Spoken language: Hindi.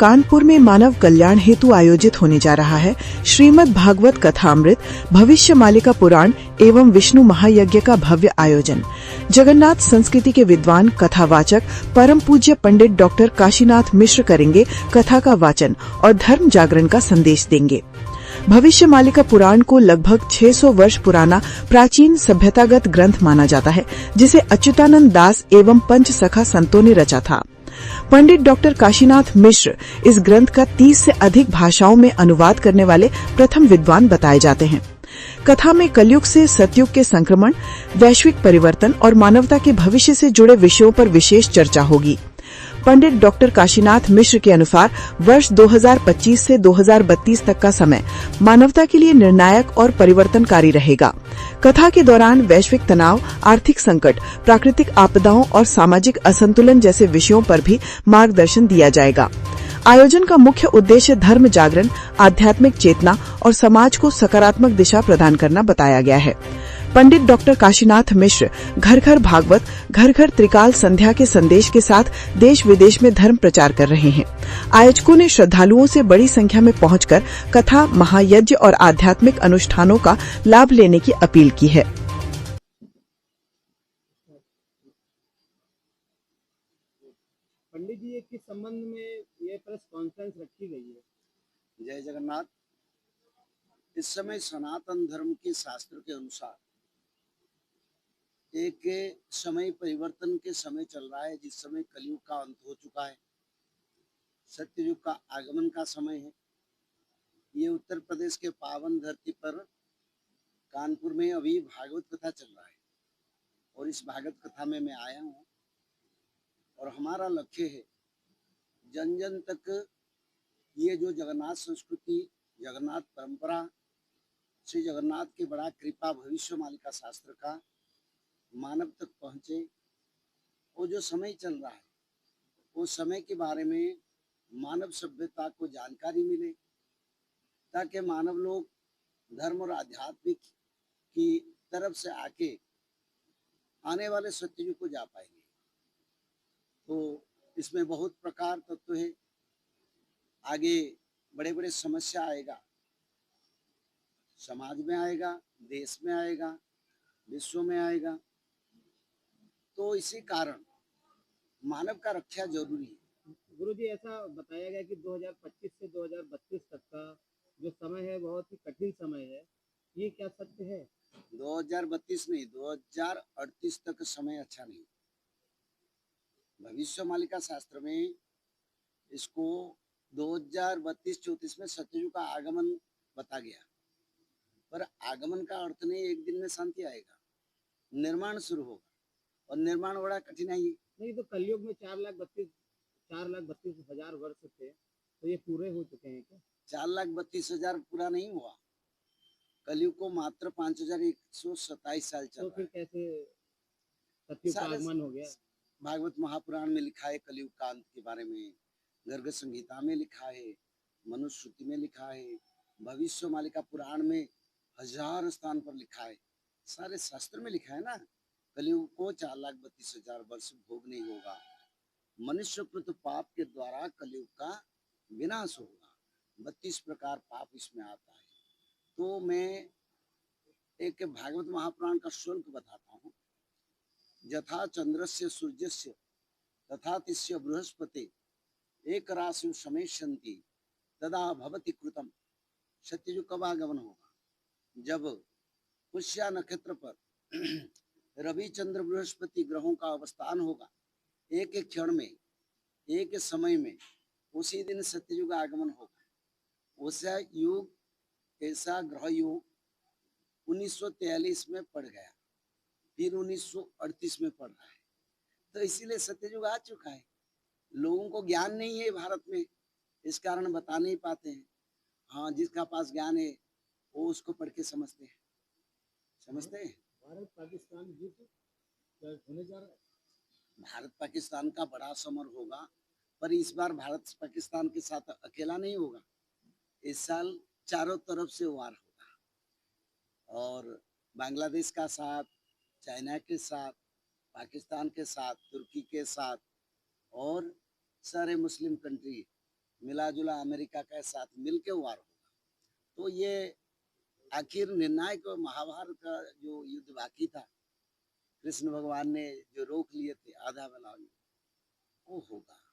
कानपुर में मानव कल्याण हेतु आयोजित होने जा रहा है श्रीमद् भागवत कथामृत भविष्य मालिका पुराण एवं विष्णु महायज्ञ का भव्य आयोजन। जगन्नाथ संस्कृति के विद्वान कथावाचक परम पूज्य पंडित डॉक्टर काशीनाथ मिश्र करेंगे कथा का वाचन और धर्म जागरण का संदेश देंगे। भविष्य मालिका पुराण को लगभग 600 वर्ष पुराना प्राचीन सभ्यतागत ग्रंथ माना जाता है, जिसे अच्युतानंद दास एवं पंच सखा संतों ने रचा था। पंडित डॉक्टर काशीनाथ मिश्र इस ग्रंथ का 30 से अधिक भाषाओं में अनुवाद करने वाले प्रथम विद्वान बताए जाते हैं। कथा में कलयुग से सतयुग के संक्रमण, वैश्विक परिवर्तन और मानवता के भविष्य से जुड़े विषयों पर विशेष चर्चा होगी। पंडित डॉक्टर काशीनाथ मिश्र के अनुसार वर्ष 2025 से 2032 तक का समय मानवता के लिए निर्णायक और परिवर्तनकारी रहेगा। कथा के दौरान वैश्विक तनाव, आर्थिक संकट, प्राकृतिक आपदाओं और सामाजिक असंतुलन जैसे विषयों पर भी मार्गदर्शन दिया जाएगा। आयोजन का मुख्य उद्देश्य धर्म जागरण, आध्यात्मिक चेतना और समाज को सकारात्मक दिशा प्रदान करना बताया गया है। पंडित डॉक्टर काशीनाथ मिश्र घर घर भागवत, घर घर त्रिकाल संध्या के संदेश के साथ देश विदेश में धर्म प्रचार कर रहे हैं। आयोजकों ने श्रद्धालुओं से बड़ी संख्या में पहुंचकर कथा, महायज्ञ और आध्यात्मिक अनुष्ठानों का लाभ लेने की अपील की है। पंडित जी, किस संबंध में ये प्रेस कॉन्फ्रेंस रखी गई है? जय जगन्नाथ। इस समय सनातन धर्म के शास्त्र के अनुसार एक समय परिवर्तन के समय चल रहा है, जिस समय कलयुग का अंत हो चुका है, सत्ययुग का आगमन का समय है। ये उत्तर प्रदेश के पावन धरती पर कानपुर में अभी भागवत कथा चल रहा है और इस भागवत कथा में मैं आया हूँ और हमारा लक्ष्य है जन जन तक ये जो जगन्नाथ संस्कृति, जगन्नाथ परंपरा, श्री जगन्नाथ के बड़ा कृपा भविष्य मालिका शास्त्र का मानव तक पहुँचे। वो जो समय चल रहा है उस समय के बारे में मानव सभ्यता को जानकारी मिले, ताकि मानव लोग धर्म और आध्यात्मिक की तरफ से आके आने वाले सत्ययुग को जा पाएंगे। तो इसमें बहुत प्रकार तत्व है। आगे बड़े बड़े समस्या आएगा, समाज में आएगा, देश में आएगा, विश्व में आएगा। तो इसी कारण मानव का रक्षा जरूरी है। गुरुजी, ऐसा बताया गया कि 2025 से 2032 तक का जो समय है बहुत ही कठिन समय है, ये क्या सत्य है? 2032 नहीं, 2038 तक समय अच्छा नहीं। भविष्य मालिका शास्त्र में इसको 2032-34 में सत्ययुग का आगमन बता गया, पर आगमन का अर्थ नहीं एक दिन में शांति आएगा, निर्माण शुरू होगा और निर्माण बड़ा कठिनाई है। नहीं तो कलयुग में 4,32,000 वर्ष थे, तो ये पूरे हो चुके हैं क्या? 4,32,000 पूरा नहीं हुआ। कलयुग को मात्र 5,127 साल चल रहा है। तो फिर कैसे सत्ययुग का आगमन हो गया? भागवत महापुराण में लिखा है कलयुग का अंत के बारे में, गर्ग संहिता में लिखा है, मनुस्मृति में लिखा है, भविष्य मालिका पुराण में 1000 स्थान पर लिखा है, सारे शास्त्र में लिखा है ना। कलयुग को 4,32,000 वर्ष भोगने होगा। मनुष्यकृत पाप के द्वारा कलयुग का विनाश होगा। 32 प्रकार पाप इसमें आता है। तो मैं एक भागवत महापुराण का श्लोक बताता हूँ। यथा चंद्रस्य सूर्यस्य तथा तिस्य बृहस्पति एक राशि समेष्यन्ति तदा भवति कृतम। सत्ययुग कब आगमन होगा? जब पुष्या नक्षत्र पर रवि, चंद्र, बृहस्पति ग्रहों का अवस्थान होगा। एक एक क्षण में, एक समय में, उसी दिन सत्ययुग आगमन होगा। ऐसा युग, ऐसा ग्रह युग 1943 में पड़ गया, फिर 1938 में पड़ रहा है। तो इसीलिए सत्ययुग आ चुका है। लोगों को ज्ञान नहीं है भारत में, इस कारण बता नहीं पाते हैं। हाँ, जिसका पास ज्ञान है वो उसको पढ़ के समझते हैं। भारत पाकिस्तान युद्ध होने जा रहा है। भारत पाकिस्तान का बड़ा समर होगा, पर इस बार भारत पाकिस्तान के साथ अकेला नहीं होगा। इस साल चारों तरफ से वार होगा और बांग्लादेश का साथ, चाइना के साथ, पाकिस्तान के साथ, तुर्की के साथ और सारे मुस्लिम कंट्री मिला जुला अमेरिका के साथ मिलके वार होगा। तो ये आखिर निर्णायक महाभारत का जो युद्ध बाकी था, कृष्ण भगवान ने जो रोक लिए थे आधा बेला, वो होगा।